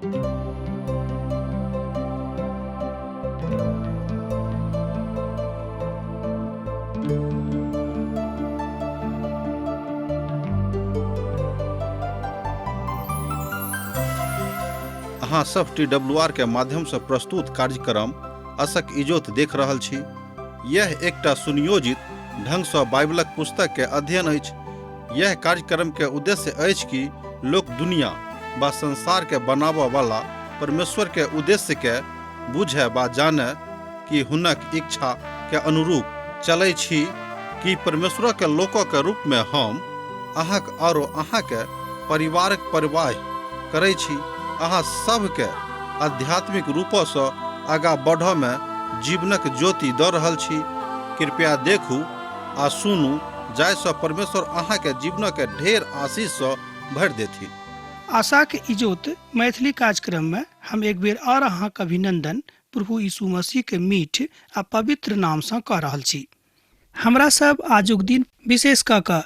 अहाँ सब TWR के माध्यम से प्रस्तुत कार्यक्रम असक इजोत देख रहल छी। यह एकटा सुनियोजित ढंग से बाइबलक पुस्तक के अध्ययन अछि। यह कार्यक्रम के उद्देश्य अछि कि लोक दुनिया व संसार के बनाबय वाला परमेश्वर के उद्देश्य के बुझे व जाने कि हुनक इच्छा के अनुरूप चलै छी कि परमेश्वर के लोकों के रूप में हम अहाँक और अहाँ के परिवारक परवाह करै छी। अहाँ सबके आध्यात्मिक रूपों से आगा बढ़य में जीवनक ज्योति दऽ रहल छी। कृपया देखू आ सुनू, जाहिसँ परमेश्वर अहाँ के जीवन के ढेर आशीष से भरि देथिन। आशा के इजोत मैथिली कार्यक्रम में हम एक बेर और अहाँक अभिनंदन प्रभु यीशु मसीह के मीठ आ पवित्र नाम से कऽ रहल छी। हमरा सब आजुक दिन विशेष कऽ कऽ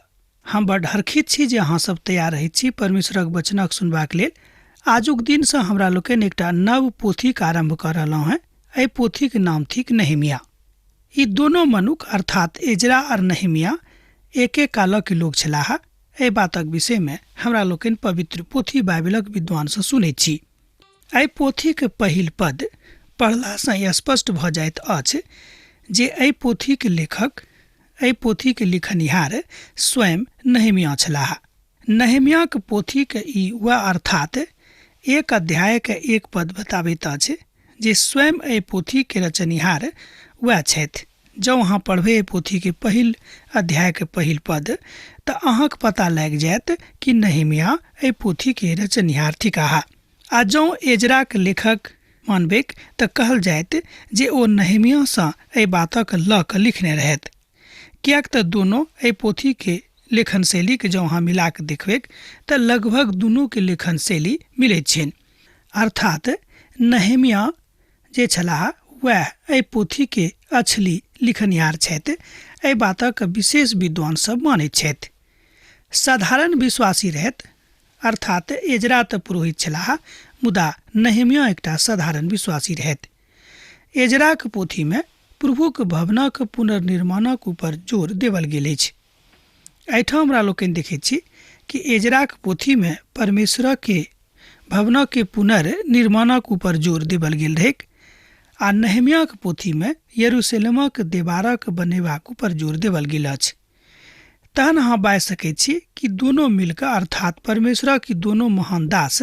हम बड़ हर्षित छी जे अहाँ सब तैयार रहैत छी परमेश्वरक वचनक सुनबाक लेल। आजुक दिन से हमरा लोकनि एकटा नव पोथीक आरंभ कर रहलहुँ हैं। एहि पोथीक नाम थिक नहमिया। ई दोनों मनुख अर्थात एजरा और नहमिया एके काल के लोग छलाह। एहि बातक विषय में हमरा लोकनि पवित्र पोथी बाइबलक विद्वान से सुनैत छी। एहि पोथीक पहिल पद पढ़ला से स्पष्ट भ जाइत अछि जे एहि पोथीक लेखक, एहि पोथीक लिखनिहार स्वयं नहमिया छलाह। नहमियाक पोथीक ई वह अर्थात एक अध्याय के एक पद बताबैत अछि जे स्वयं एहि पोथी के रचनिहार वह छथि। जँ अहाँ पढ़बै एहि पोथी के पहिल अध्याय के पहिल पद तऽ अहाँक पता लागि जायत कि नहमिया एहि पोथी के रचनिहार थिकाह। आ जँ एजरा के लेखक मानबेक तऽ कहल जायत जे ओ नहमिया सँ एहि बातक लऽ कऽ लिखने रहथि। किएक तऽ दोनों एहि पोथी के लेखन शैली के जँ अहाँ मिला के देखबेक तऽ लगभग दुनू के लेखन शैली मिलैत छनि। अर्थात नहमिया जे छलाह वह एहि पोथी के असली लिखनिहार छथि। एहि बातक विशेष विद्वान सब मानैत छथि। साधारण विश्वासी रहथि, अर्थात एजरा तऽ पुरोहित छलाह मुदा नहमिया एकटा साधारण विश्वासी रहथि। एजराक पोथी में प्रभुक भवनक पुनर्निर्माणक ऊपर जोर देवल गेल अछि। एहिठाम हमरा लोकनि देखैत छी कि एजराक पोथी में परमेश्वर के भवनक के पुनर्निर्माणक ऊपर जोर देवल गेल रहैक आ नहमियाक पोथी में यरूशलेमक देवारक बनेबाक ऊपर जोर देवल गेल अछि। तहन अहाँ बाजि सकैत छी कि दोनों मिलकर अर्थात परमेश्वर की दोनों महान दास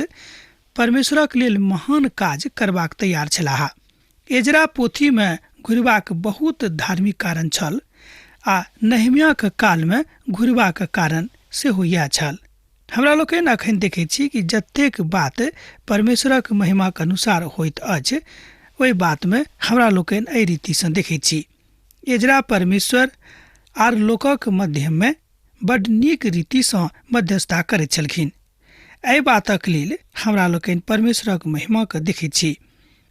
परमेश्वरक लेल महान काज करबाक तैयार छलाह। एजरा पोथी में घुरबाक बहुत धार्मिक कारण छल आ नहमियाक काल में घुरबाक कारण सेहो इएह छल। हमरा लोकनि अखन देखैत छी कि जतेक बात परमेश्वरक महिमाक अनुसार होइत अछि ओहि बात में हमरा लोकनि एहि रीति सँ देखैत छी। एजरा परमेश्वर आर लोकक मध्य में बड्ड नीक रीति सँ मध्यस्थता करैत छलखिन। एहि बातक लेल हमरा लोकनि परमेश्वरक महिमाक देखैत छी।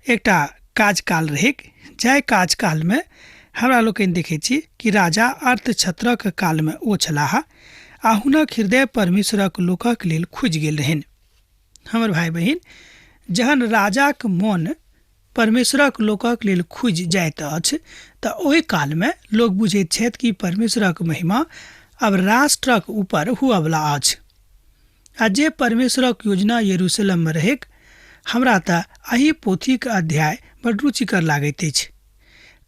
एकटा काजकाल रहैक, जाहि काजकाल में हमरा लोकनि देखैत छी कि राजा अर्थक्षत्रक काल में ओ छलाह आ हुनक हृदय परमेश्वरक लोकक लेल खुजि गेल रहनि। हमर भाई बहिन, जहन राजाक मोन परमेश्वरक लोकक लेल खुजि जाइत अछि तऽ ओहि काल में लोग बुझैत छथि कि परमेश्वरक महिमा अब राष्ट्रक ऊपर हुअवला अछि। आ जे परमेश्वरक योजना यरूशलेम में रहैक, हमरा तऽ एहि पोथीक अध्याय बड़ रुचिकर लागैत अछि।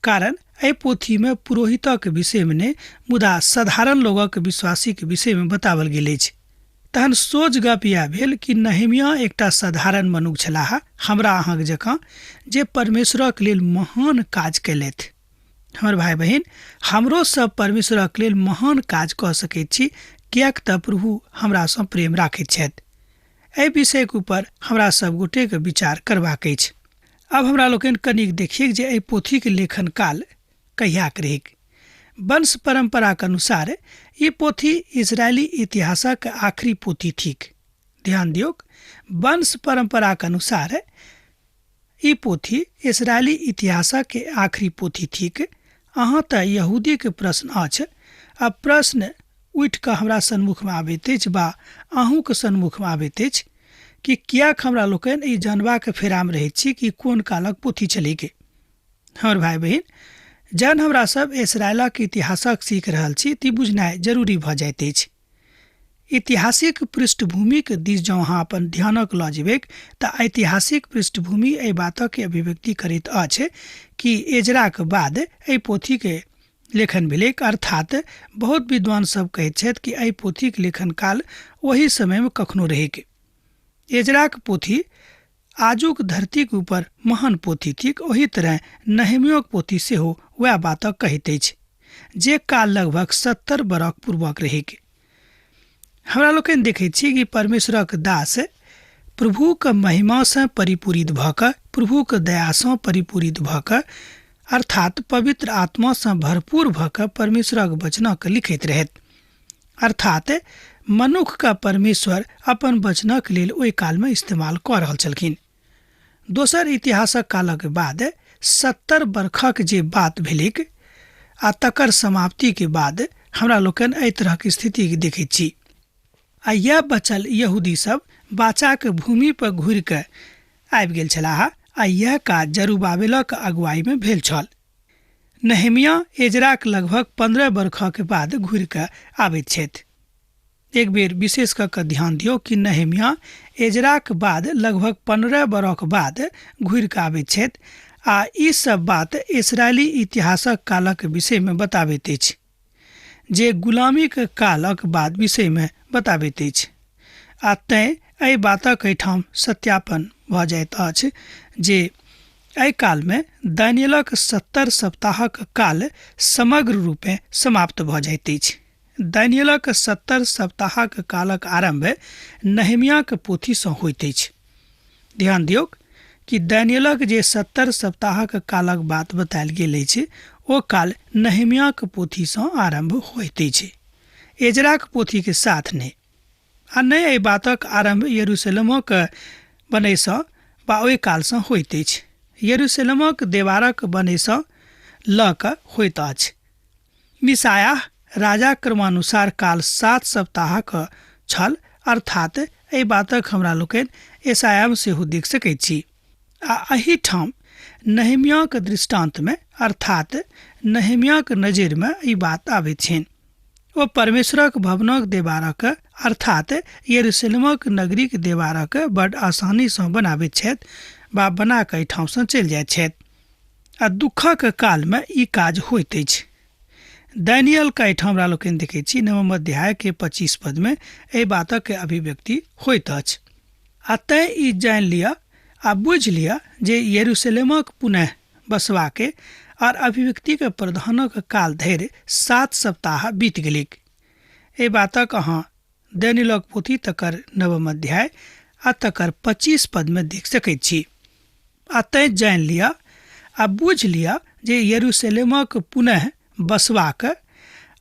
कारण एहि पोथी में पुरोहितक विषय में नहि मुदा साधारण लोगक विश्वासीक विषय में बतावल गेल अछि। तहन सोझ गप इएह भेल कि नहमिया एकटा साधारण मनुष्य छलाह हमरा अहाँक जकाँ जे परमेश्वरक लेल महान काज कयलथि। हमर भाई बहिन, हमरो सब परमेश्वरक लेल महान काज कऽ सकैत छी किएक तऽ प्रभु हमरा सँ प्रेम राखैत छथि। एहि विषयक ऊपर हमरा सब गोटे के विचार करबाक अछि। अब हमरा लोकनि कनिक देखिए जे एहि पोथी के लेखन काल कहियाक रहैक। वंश परंपराक अनुसार ये पोथी इजरायली इतिहासक आखिरी पोथी थिक। ध्यान दियोक, वंश परंपराक अनुसार ये पोथी इजरायली इतिहासक के आखिरी पोथी थिक। अहाँ तऽ यहूदी के प्रश्न अछि। अब प्रश्न उठि कऽ हमरा सन्मुख में आबैत अछि बा अहूँके सन्मुख में आबैत अछि कि कियाक हमरा लोकन ई जानबाक फेराम रहै छी कि कोन कालक पोथी छलैके। हमर भाई बहिन, जहन हमरा सब इस्राएलक इतिहासक सीख रहल छी ती बुझनाइ जरूरी भऽ जाइत अछि। ऐतिहासिक पृष्ठभूमिक दिस जँ अहाँ अपन ध्यानक लऽ जेबै तऽ ऐतिहासिक पृष्ठभूमि एहि बातक अभिव्यक्ति करैत अछि कि एजराक बाद एहि पोथीके लेखन भेलै, अर्थात बहुत विद्वान सब कहैत छथि कि एहि पोथीक लेखन काल ओही समयमे कखनो रहैके। एजराक पोथी आजुक धरतीक ऊपर महान पोथी थिक। ओही तरह नहमियोक पोथी सेहो वएह बातक कहैत अछि जे काल लगभग 70 बरख पूर्वक रहैके। हमरा लोकनि देखैत छी कि परमेश्वरक दास प्रभुक महिमासँ परिपूरित भऽ कऽ, प्रभुक दयासँ परिपूरित भऽ कऽ, अर्थात पवित्र आत्मासँ भरपूर भऽ कऽ परमेश्वरक वचनक लिखैत रहथि। अर्थात मनुष्यके परमेश्वर अपन वचनक लेल ओहि कालमे इस्तेमाल कऽ रहल छलखिन। दोसर इतिहासक कालक बाद 70 बरखक जे बात भेलैक आ तकर समाप्तिके बाद हमरा लोकनि एहि तरहक स्थिति देखैत छी। आ यह बचल यहूदी सब बाचाक भूमि पर घुरि कऽ आबि गेल छलाह आ यह काज जरुब्बाबेलक अगुवाईमे भेल छल। नहमिया एजराक लगभग 15 बरखक बाद घुरि कऽ आबैत छथि। एक बेर विशेष कऽ कऽ ध्यान दियौ कि नहमिया एजराक बाद लगभग 15 बरख बाद घुरि कऽ आबैत छथि आ ई सब बात इस्राएली इतिहासक कालक विषयमे बताबैत अछि, जे गुलामीक कालक बाद विषयमे बताबैत अछि। आ तैं एहि बातक एहिठाम सत्यापन भऽ जाइत अछि जे एहि कालमे दानियेलक 70 सप्ताहक काल समग्र रूपें समाप्त भऽ जाइत अछि। दानियेलक 70 सप्ताहक कालक आरंभ नहमियाक पोथीसँ होइत अछि। ध्यान दियौ कि दानियेलक जे 70 सप्ताहक कालक बात बतायल गेल अछि ओ काल नहमियाक पोथीसँ आरंभ होइत अछि, एजराक पोथीके साथ नहि। आ नहि एहि बातक आरंभ यरूशलेमक बनयसँ वा ओहि कालसँ होइत अछि। यरूशलेमक देवारक बनयसँ लऽ कऽ होइत अछि। मिसायाह राजा क्रमानुसार काल 7 सप्ताहक छल, अर्थात एहि बातक हमरा लोकनि यशायामे सेहो देख सकैत छी। आ एहिठाम नहमियाक दृष्टान्तमे अर्थात नहमियाक नजरिमे ई बात आबैत छनि। ओ परमेश्वरक भवनक देवारक अर्थात यरूशलेमक नगरीक देवारक बड़ आसानीसँ बनाबैत छथि वा बना कऽ एहिठामसँ चलि जाइत छथि। आ दुखक कालमे ई काज होइत अछि। दानियलके एहिठाम हमरा लोकनि देखैत छी 9 अध्यायके 25 पदमे एहि बातक अभिव्यक्ति होइत अछि। आ तैं ई जानि लिअ आ बुझि लिअ जे यरूशलेमक पुनः बसबाके और अभिव्यक्तिके प्रधानक काल धरि 7 सप्ताह बीत गेलिक। एहि बातक अहाँ दानियलक पोथी तकर 9 अध्याय आ तकर 25 पदमे देख सकैत छी। आ तैं जानि लिअ आ बुझि लिअ जे यरूशलेमक पुनः बसबाक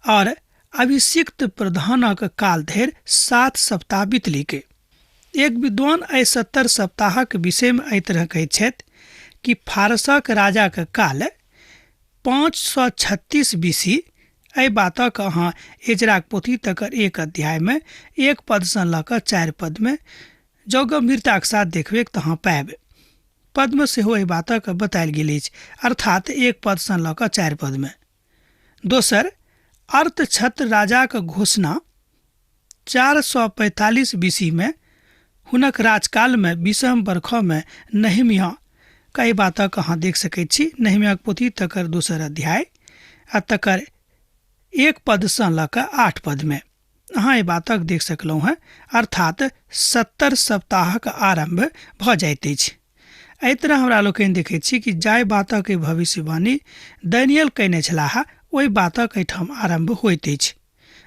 और अभिषिक्त प्रधानक काल धरि 7 सप्ताह बीतलिक। एक विद्वान एहि 70 सप्ताहक विषयमे एहि तरह कहैत छथि कि फारसक राजाक काल 536 बीसी। एहि बातक अहाँ एजराक पोथी तकर 1 अध्यायमे 1 पदसँ लऽ कऽ 4 पदमे जँ गम्भीरताक साथ देखबै तऽ अहाँ पाएब। पदमे सेहो एहि बातक बतायल गेल अछि, अर्थात 1 पदसँ लऽ कऽ 4 पदमे। दोसर अर्थछत्र राजाक घोषणा 445 बीसीमे हुनक राजकालमे 20म बरखमे नहमिया कई बातक अहाँ देख सकैत छी। नहमियाक पोथी तकर 2 अध्याय आ तकर 1 पदसँ लऽ कऽ 8 पदमे अहाँ एहि बातक देख सकलहुँ हैं, अर्थात 70 सप्ताहक आरंभ भऽ जाइत अछि। एहि तरह हमरा लोकनि देखैत छी कि जाहि बातक भविष्यवाणी दानियल कयने छलाह ओहि बातक एहिठाम आरंभ होइत अछि,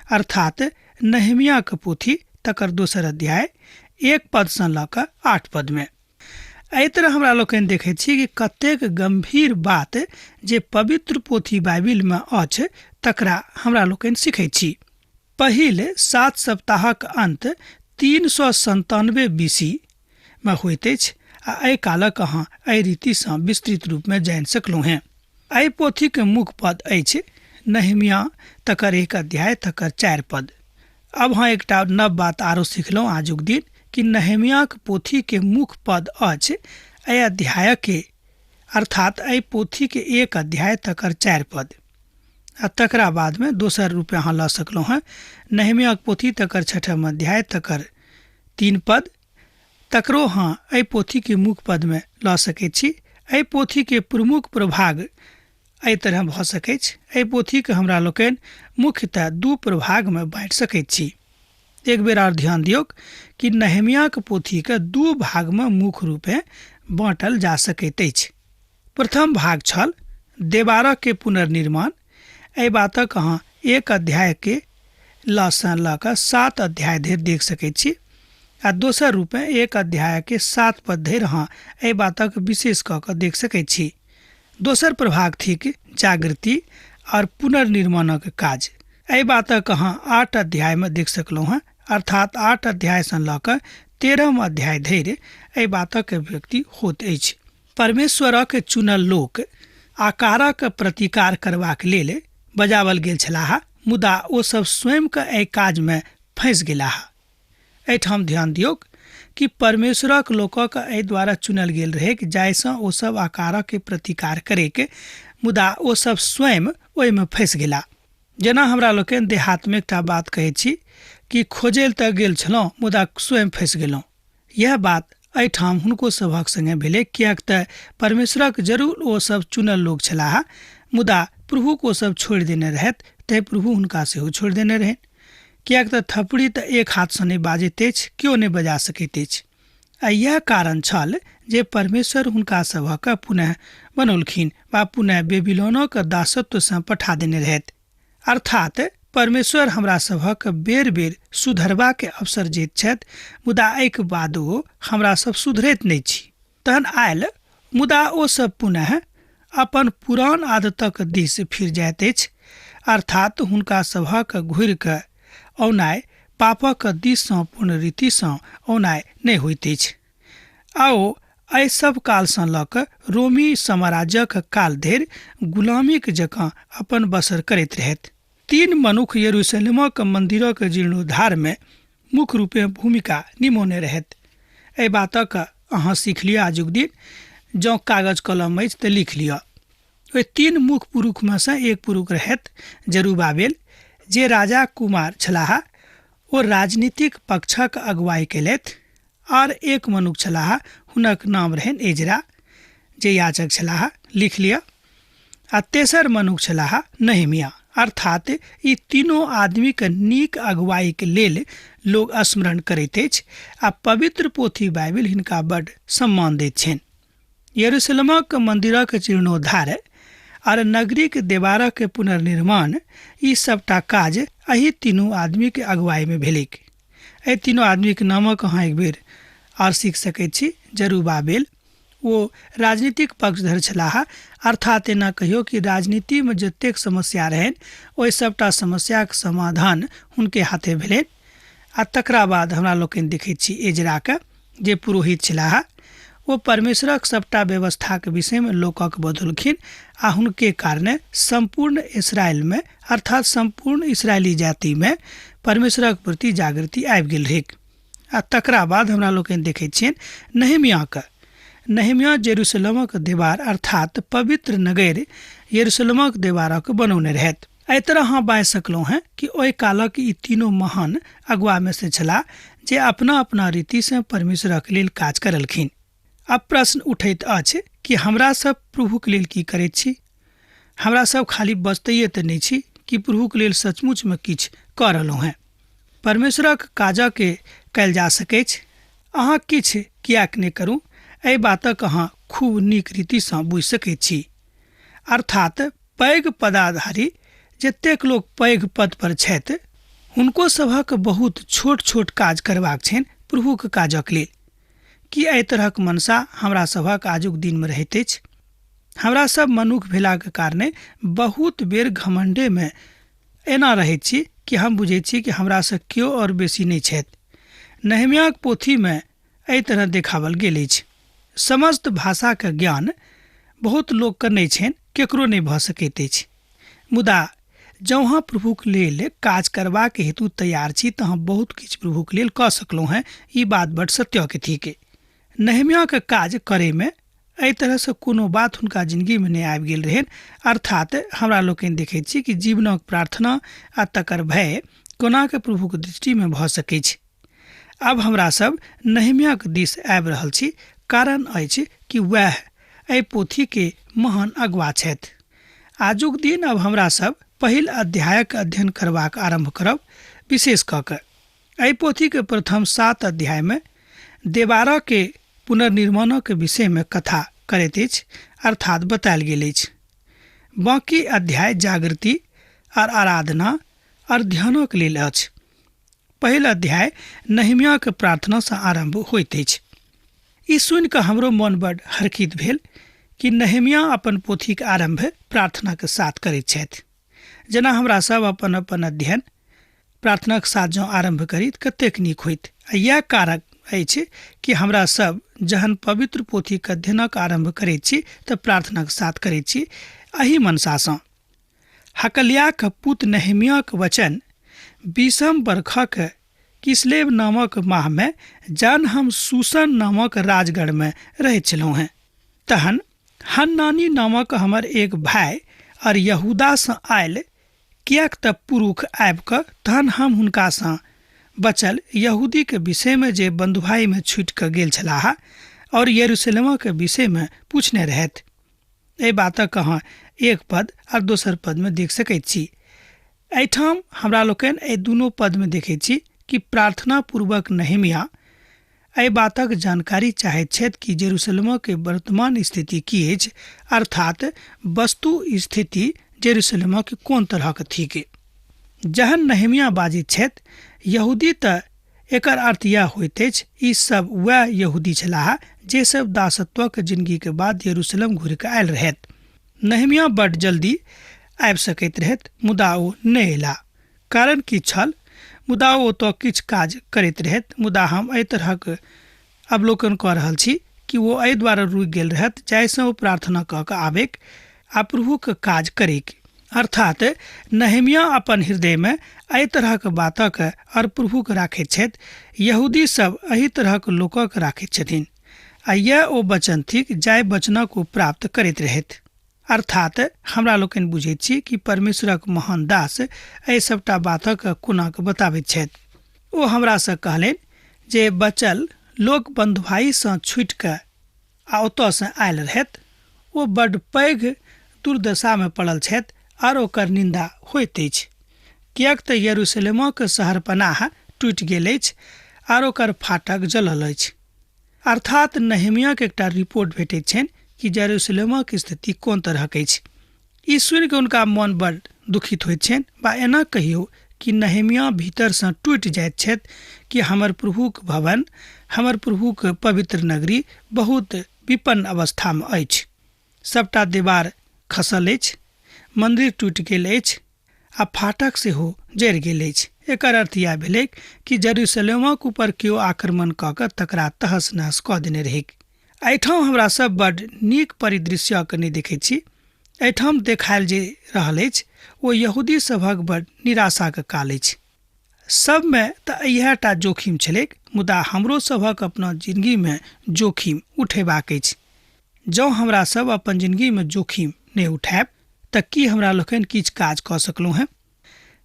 अर्थात नहमियाक पोथी तकर 2 अध्याय 1 पदसँ लऽ कऽ 8 पदमे। एहि तरह हमरा लोकनि देखैत छी कि कतेक गंभीर बात जे पवित्र पोथी बाइबिलमे अछि तकरा हमरा लोकनि सीखैत छी। पहिल 7 सप्ताहक अंत 397 बीसी में होइत अछि आ एहि कालक अहाँ एहि रीतिसँ विस्तृत रूपमे जानि सकलहुँ हैं। एहि पोथीके मुख्य पद अछि नहमिया तकर 1 अध्याय तकर 4 पद। अब अहाँ एकटा नव बात आरो सिखलहुँ आजुक दिन कि नहमियाक पोथी के मुख्य पद अछि एहि अध्याय के, अर्थात एहि पोथी के 1 अध्याय तकर 4 पद। आ तकरा बाद में दोसर रूप अहाँ लऽ सकलहुँ हैं नहमियाक पोथी तकर 6 अध्याय तकर 3 पद। तकरो हाँ एहि पोथी के मुख्य पद में लऽ सकैत छी। एहि पोथी के प्रमुख प्रभाग एहि तरह भऽ सकैत छै। एहि पोथी के हमरा लोकनि मुख्यतः 2 प्रभाग में बाँटि सकैत छी। एक बेर और ध्यान दियौ कि नहमियाक पोथी के 2 भाग में मुख्य रूपे बाँटल जा सकैत अछि। प्रथम भाग छल देवारा के पुनर्निर्माण। एहि बातक अहाँ 1 अध्याय के लऽ कऽ 7 अध्याय धरि देख सकैत छी। आ दोसर रूप में 1 अध्याय के 7 पद धरि अहाँ एहि बातक विशेष कऽ कऽ देख सकैत छी। दोसर प्रभाग थिक जागृति और पुनर्निर्माणक काज। एहि बातक अहाँ 8 अध्याय में देख सकलहुँ हैं, अर्थात 8 अध्याय से लऽ कऽ 13 अध्याय धरि एहि बातक अभिव्यक्ति होइत अछि। परमेश्वरक चुनल लोक आकारक प्रतिकार करबाक लेल बजावल गेल छलाह, मुदा ओ सब स्वयं के एहि काज में फँसि गेलाह। एहिठाम ध्यान दियौ कि परमेश्वरक लोकक एहि द्वारा चुनल गेल रहे कि जाहिसँ ओ सब आकारक के प्रतिकार करे के, मुदा ओ सब स्वयं ओहि में फँसि गेला। जेना हमरा लोकनि देहात में एकटा बात कहै छी कि खोजै तऽ गेल छलहुँ मुदा स्वयं फँसि गेलहुँ। यह बात एहिठाम हुनको सभक संगे भेलै, किएक तऽ परमेश्वरक जरूर ओ सब चुनल लोक छलाह, मुदा प्रभु को सब छोड़ि देने रहथि, तै प्रभु हुनका सेहो छोड़ि देने रहनि। किएक तऽ थपड़ी तऽ एक हाथ से नहीं बाजैत अछि, केओ नहीं बजा सकैत अछि। आ यह कारण छल जे परमेश्वर हुनका सभक पुनः बनौलखिन वा पुनः बेबीलोनक दासत्व से पठा देने रहथि। अर्थात परमेश्वर हमरा सभक बेर बेर सुधरबा के अवसर दैत छथि, मुदा एहिके बादो हमरा सब सुधरैत नहीं छी। तहन आयल मुदा ओ सब पुनः अपन पुरान आदतक दिस फिर जाइत अछि, अर्थात हुनका सभक घुरि कऽ औनाय पापक दिस सँ पूर्ण रीति सँ औनाय नहीं होइत अछि। आओ एहि सब काल सँ लऽ कऽ रोमी साम्राज्यक काल धरि गुलामीक जकाँ अपन बसर करैत रहथि। 3 मनुख यरूशलेमक मंदिरक जीर्णोद्धार में मुख्य रूपे भूमिका निमौने रहथि। एहि बातक अहाँ सीख लिअ आजुक दिन, जँ कागज कलम अछि तऽ लिख लिअ। ओहि 3 मुख्य पुरुष में से एक पुरुष रहथि जरुब्बाबेल, जे राजा कुमार छलाह। ओ राजनीतिक पक्षक अगुवाई केलथि। और एक मनुख छलाह, हुनक नाम रहनि एजरा, जे याजक छलाह, लिख लिअ। आ तेसर मनुख छलाह नहमिया। अर्थात ई तीनों आदमी के नीक अगुवाई के लेल लोग स्मरण करैत अछि आ पवित्र पोथी बाइबिल हिनका बड़ सम्मान दैत छनि। यरूशलेमक मंदिरक जीर्णोद्धार और नगरी के देवारा के पुनर्निर्माण, ई सबटा काज एही तीनों आदमी के अगुवाई में भेलैक। एहि तीनों आदमी के नामक अहाँ एक बेर और सीख सकैत छी। जरुब्बाबेल वो राजनीतिक पक्षधर छलाह, अर्थात एना कहियो कि राजनीति में जतेक समस्या रहनि ओहि सबटा समस्याक समाधान हुनके हाथे भेलनि। आ तकरा बाद हमरा लोकनि देखैत छी एजरा के, जे पुरोहित छलाह। वो परमेश्वरक सबटा व्यवस्था के विषय में लोकक बदलखिन आ हुनके कारणे संपूर्ण इस्राएल में, अर्थात संपूर्ण इस्राएली जाति में परमेश्वरक प्रति जागृति आबि गेल रहै। आ तकरा बाद हमरा लोकनि देखैत छियनि नहमिया के। नहमिया जेरूशलेमक देवार अर्थात पवित्र नगर यरूशलेमक देवारक बनौने रहथि। एहि तरह अहाँ बाजि सकलहुँ हैं कि ओहि कालक ई तीनों महान अगुआ में से छलाह, जे अपना अपना रीति से परमेश्वरक लेल काज करलखिन। अब प्रश्न उठैत अछि कि हमरा सब प्रभु के लेल की करैत छी? हमरा सब खाली बजतैये तऽ नहीं छी कि प्रभु के लेल सचमुच में किछु कऽ रहलहुँ हैं। परमेश्वरक काजक के कयल जा सकैछ। अहाँ किछु किएक नहि करू, एहि बातक अहाँ खूब नीक रीति सँ बुझि सकैत छी। अर्थात पैघ पदाधारी जतेक लोक पैघ पद पर छथि, हुनको सभक बहुत छोट छोट काज करबाक छनि प्रभुक काजक लेल। कि एहि तरहक मनसा हमरा सभक आजुक दिन में रहैत अछि? हमरा सब मनुख भेलाक कारणे बहुत बेर घमंडे में एना रहैत छी कि हम बुझैत छी कि हमरा से केओ और बेसी नहीं छथि। नहमियाक पोथी में एहि तरह देखावल गेल अछि। समस्त भाषा के ज्ञान बहुत लोक के नहीं छनि, केकरो नहीं भऽ सकैत अछि। मुदा जहाँ प्रभुक लेल काज करबाक हेतु तैयार छी तऽ हम बहुत किछु प्रभुक लेल कऽ सकलहुँ हैं। ई बात बड़ सत्य के थिके। नहम्याह के काज करे में एहि तरह से कोनो बात हुनका जिंदगी में नहीं आबि गेल रहन। अर्थात हमरा लोकनि देखै छी कि जीवनक प्रार्थना आ तकर भय कोना के प्रभुक दृष्टि में भऽ सकै छै। अब हमरा सब नहम्याह के दिस आबि रहल छी। कारण अछि कि वह एहि पोथी के महान अगुआ छथि। आजुक दिन अब हमरा सब पहिल अध्यायक अध्ययन करबाक आरंभ करब। विशेष कऽ कऽ एहि पोथी के प्रथम 7 अध्याय में देवारा के पुनर्निर्माण के विषय में कथा करैत अछि, अर्थात बतायल गेल अछि। बाकी अध्याय जागृति और आराधना और ध्यानक लेल अछि। पहिल अध्याय नहम्याह के प्रार्थना से आरंभ होइत अछि। ई सुनि कऽ हमरो मन बड़ हर्षित भेल कि नहम्याह अपन पोथी के आरंभ प्रार्थना के साथ करैत छथि। जेना हमरा सब अपन अपन अध्ययन प्रार्थना के साथ जो आरंभ करी कतेक नीक होइत। यह कारण अछि कि हमरा सब जहन पवित्र पोथी के अध्ययनक आरंभ करैत छी तऽ प्रार्थना के साथ करैत छी एही मनसासँ। हकलियाक पुत्र नहम्याह के वचन 20 बरखक किसलेव नामक माह में जन हम सूसन नामक राजगढ़ में रहैत छलहुँ हैं, तहन हन्नानी नामक हमर एक भाई और यहूदा से आयल, कियाक तऽ पुरुष आबि कऽ तहन हम हुनका से बचल यहूदी के विषय में जे बंधुभाई में छूट कऽ गेल छलाह और यरूशलेम के विषय में पूछने रहत। एहि बातक अहाँ एक पद और दोसर पद में देख सकैत छी। एहिठाम हमरा लोकनि एहि दुनू पद में देखैत छी कि प्रार्थना पूर्वक नहम्याह एहि बातक जानकारी चाहैत छथि कि यरूशलेम के वर्तमान स्थिति की अछि, अर्थात वस्तु स्थिति यरूशलेम के कोन तरह के थिके। जहन नहम्याह बाजैत छथि यहूदी तऽ एकर अर्थ यह होइत अछि ई सब वह यहूदी छलाह जे सब दासत्वक जिंदगी के बाद यरूशलेम घुरि कऽ आयल रहत। नहम्याह बड़ जल्दी आबि सकैत रहत, मुदा ओ नहि एला। कारण की छल? मुदा ओ तो किछु काज करैत रहत। मुदा हम एहि तरहक अवलोकन कऽ रहल छी कि वो एहि दुआरे रुकि गेल रहत जाहिसँ ओ प्रार्थना कऽ कऽ आबेक आ प्रभुक काज करैक। अर्थात नहम्याह अपन हृदय में एहि तरहक बातक और प्रभुक राखैत छथि। यहूदी सब एहि तरहक लोकक राखैत छथिन आ यह ओ वचन थिक जाहि वचनक ओ प्राप्त करैत रहथि। अर्थात हमरा लोकनि बुझैत छी कि परमेश्वरक महान दास एहि सबटा बातक कोना कऽ बताबैत छथि। ओ हमरा से कहलनि जे बचल लोक बंधुभाई से छूटि कऽ आ ओतऽ से आयल रहथि, ओ बड़ पैघ दुर्दशा में पड़ल छथि और ओकर निंदा होइत अछि, कियाक तऽ यरूशलेमक शहरपनाह टूटि गेल अछि और ओकर फाटक जलल अछि। अर्थात नहम्याह के एकटा रिपोर्ट भेटैत छनि कि यरूशलेमक स्थिति कोन तरहक अछि। ई सुनि कऽ हुनका मन बड़ दुखित होइत छनि, बा एना कहियो कि नहम्याह भीतर से टूटि जाइत छथि कि हमर प्रभुक भवन, हमर प्रभुक पवित्र नगरी बहुत विपन्न अवस्था में अछि। सबटा दीवार खसल अछि, मंदिर टूटि गेल अछि आ फाटक सेहो जरि गेल अछि। एकर अर्थ यह भेलै कि यरूशलेमक ऊपर केओ आक्रमण कऽ कऽ तकरा तहस नहस कऽ देने रहैक। एहिठाम हमरा सब बड़ नीक परिदृश्य के नहि देखैत छी। एहिठाम देखायल जे रहल अछि ओ यहूदी सभक बड़ निराशा के काल अछि। सब में तऽ इएहटा जोखिम छलैक, मुदा हमरो सभक अपना जिंदगी में जोखिम उठेबाक अछि। जँ हमरा सब अपन जिंदगी में जोखिम नहि उठायब तऽ की हमरा लोकनि किछु काज कऽ सकलहुँ हैं?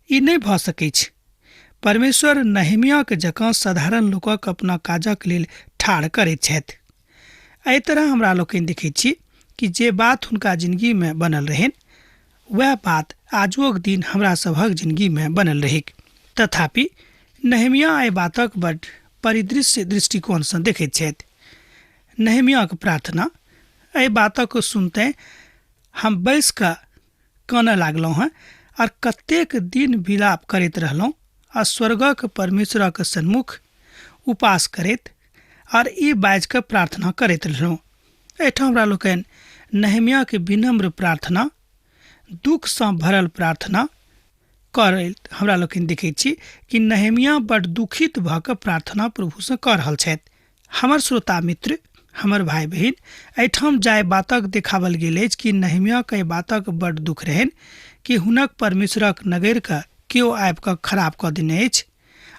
ई नहि भऽ सकैत छै। परमेश्वर नहम्याह के जकाँ साधारण लोकक अपना काजक लेल ठाढ़ करैत छथि। एहि तरह हमरा लोकनि देखैत छी कि जे बात हुनका जिंदगी में बनल रहनि वह बात आजुक दिन हमरा सभक जिंदगी में बनल रहैक। तथापि नहम्याह एहि बातक बड़ परिदृश्य दृष्टिकोण से देखैत छथि। नहम्याह के प्रार्थना एहि बातक सुनते हम बैस कऽ कानय लागलहुँ हैं और कतेक दिन विलाप करैत रहलहुँ आ स्वर्गक परमेश्वरक सन्मुख उपास करैत और ई बाजि कऽ प्रार्थना करैत रहलहुँ। एहिठाम हमरा लोकनि नहम्याह के विनम्र प्रार्थना, दुख से भरल प्रार्थना करैत हमरा लोकनि देखैत छी कि नहम्याह बड़ दुखित भऽ कऽ प्रार्थना प्रभु से कऽ रहल छथि। हमर श्रोता मित्र, हमर भाई बहिन, एहिठाम जाय बातक देखावल गेल अछि कि नहम्याह के बातक बड़ दुख रहनि कि हुनक परमेश्वरक नगर के केओ आबि कऽ खराब कऽ देने अछि,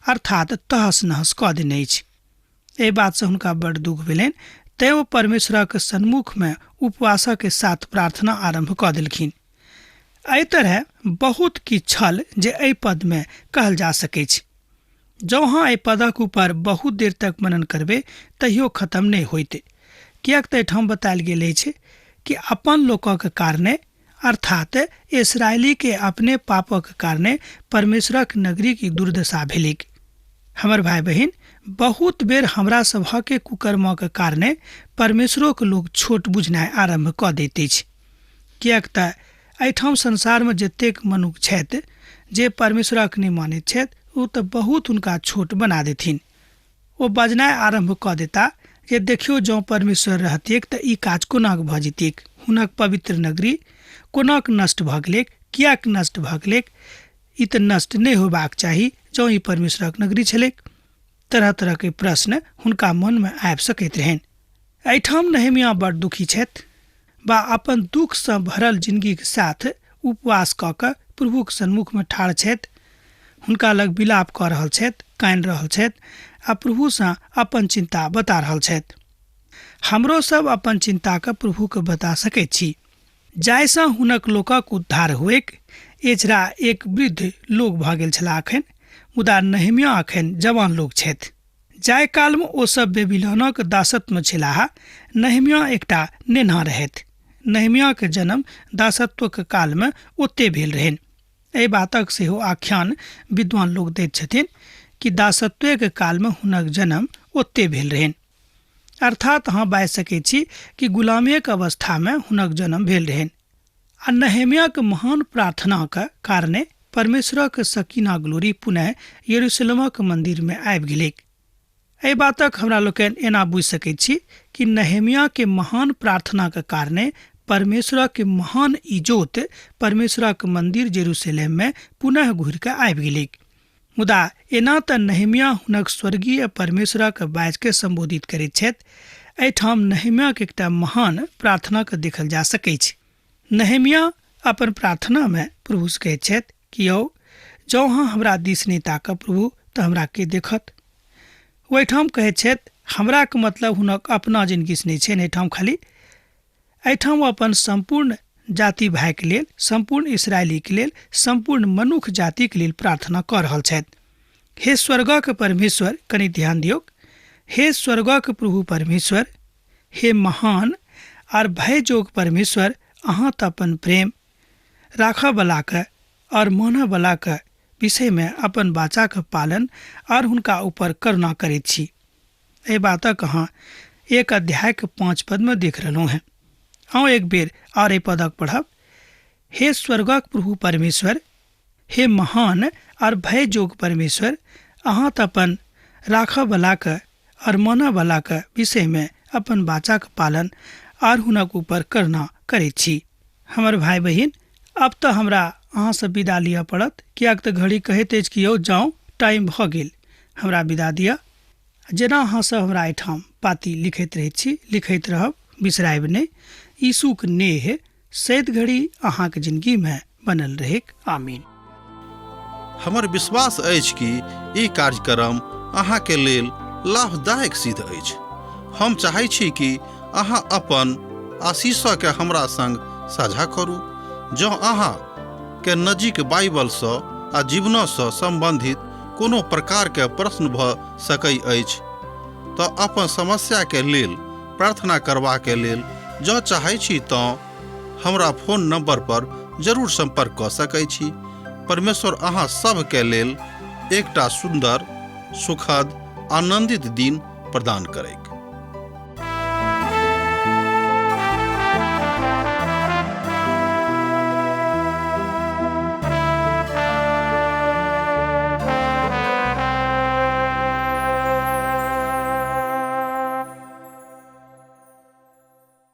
अर्थात तहस नहस कऽ देने अछि। एहि बात से हुनका बड़ दुख भेलनि, तैं ओ परमेश्वरक सन्मुख में उपवासक के साथ प्रार्थना आरंभ कऽ देलखिन। एहि तरह बहुत किछु छल जे एहि पद में कहल जा सकै छै। जँ अहाँ एहि पदक ऊपर बहुत देर तक मनन करबै तैयो खत्म नहीं होइत, कियाक तऽ एहिठाम बतायल गेल अछि कि अपन लोकक कारणे अर्थात इसराइली के अपने पापक कारणे परमेश्वरक नगरी की दुर्दशा भेलिक। हमर भाई बहिन, बहुत बेर हमरा सभक कुकर्मक कारणे परमेश्वरो के लोग छोट बुझनाइ आरंभ कऽ दैत अछि, कियाक तऽ एहिठाम संसार में जतेक मनुष्य छथि जे परमेश्वरक नहि मानैत छथि, ओ तऽ बहुत हुनका छोट बना देथिन। ओ बजनाइ आरंभ कऽ देता जे देखियो जँ परमेश्वर रहतिक तऽ ई काज कोना भऽ जैतिक, हुनक पवित्र नगरी कोनाक नष्ट भऽ गेलैक, कियाक नष्ट भऽ गेलैक, ई तऽ नष्ट नहि होबाक चाही जँ ई परमेश्वरक नगरी छलैक। तरह तरह के प्रश्न हुनका मन में आबि सकैत रहनि। एहिठाम नहमिया बड़ दुखी छथि, बा अपन दुख से भरल जिंदगी के साथ उपवास कऽ कऽ प्रभुक सन्मुख में ठाढ़ छथि, हुनका लग विलाप कऽ रहल छथि, कानि रहल छथि आ प्रभु से अपन चिंता बता रहल छथि। हमरो सब अपन चिंता के प्रभु के बता सकैत छी, जाहिसँ हुनक लोकक उद्धार होएक। एजरा एक वृद्ध लोग भऽ गेल छलाह अखन, मुदा नहमिया अखन जवान लोग छथि। जाहि काल में ओ सब बेबीलोनक दासत्व में छलाह, नहमिया एकटा नेना रहथि। नहमिया के जन्म दासत्व के काल में ओते भेल रहनि। एहि बातक सेहो आख्यान विद्वान लोग दैत छथिन कि दासत्व के काल में हुनक जन्म ओते भेल रहनि, अर्थात अहाँ बाजि सकैत छी कि गुलामी के अवस्था में हुनक जन्म भेल रहनि। आ नहमिया के महान प्रार्थना के कारणे परमेश्वरक सकीना ग्लोरी पुनः यरूशलेमक मंदिर में आबि गेलैक। एहि बातक हमरा लोकनि एना बुझि सकैत छी कि नहमिया के महान प्रार्थना के कारणे परमेश्वरक के महान इजोत परमेश्वरक मंदिर यरूशलेम में पुनः घुरि कऽ आबि गेलैक। मुदा एना तऽ नहमिया हुनक स्वर्गीय परमेश्वरक बाजि के संबोधित करैत छथि। एहिठाम नहमिया के एकटा महान प्रार्थना के देखल जा सकैत छै। नहमिया अपन प्रार्थना में प्रभु से कहैत छथि कि यौ, जँ अहाँ हमरा दिस नहि ताकब प्रभु तऽ हमरा के देखत। ओहिठाम कहैत छथि हमरा के मतलब हुनक अपना जिंदगी से नहि छै। एहिठाम खाली एहिठाम अपन संपूर्ण जाति भाई के लेल, संपूर्ण इसराइली के लेल, संपूर्ण मनुष्य जाति के लेल प्रार्थना कऽ रहल छथि। हे स्वर्गक परमेश्वर, कनि ध्यान दियौ, हे स्वर्गक प्रभु परमेश्वर, हे महान और भय जोग परमेश्वर, अहाँ तऽ अपन प्रेम राखऽ वाला के और मानऽ वाला के विषय में अपन वाचा के पालन और हुनका ऊपर करुणा करैत छी। एहि बातक अहाँ 1 अध्याय के 5 पद में देख रहलहुँ हैं। हाँ, एक बेर और एहि पदक पढ़ब। हे स्वर्गक प्रभु परमेश्वर, हे महान और भय जोग परमेश्वर, अहाँ तऽ अपन राखऽ वाला के और मानऽ वाला के विषय में अपन वाचा के पालन और हुनक ऊपर करुणा करैत छी। हमर भाई बहिन, अब तो हमरा अहाँ से विदा लिअ पड़त, कियाक तऽ घड़ी कहैत अछि कि यौ जाउ, टाइम भऽ गेल, हमरा विदा दिअ। जेना अहाँ सब हमरा एहिठाम पाती लिखैत रहैत छी, लिखैत रहब, बिसरायब नहि। यीशुक नेह सैद घड़ी अहाँ के जिंदगी में बनल रहेक। आमीन। हमर विश्वास अछि कि ई कार्यक्रम अहाँ के लेल लाभदायक सिद्ध अछि। हम चाहै छी कि अहाँ अपन आशीषो के हमरा संग साझा करू। जँ अहाँ के नजीक बाइबल सँ आ जीवनो सँ संबंधित कोनो प्रकार के प्रश्न भऽ सकै अछि तऽ अपन समस्या के लेल प्रार्थना करबा के लेल जँ चाहै छी तऽ हमरा फोन नंबर पर जरूर संपर्क कऽ सकै छी। परमेश्वर अहाँ सब के लेल एकटा सुंदर, सुखद, आनंदित दिन प्रदान करै।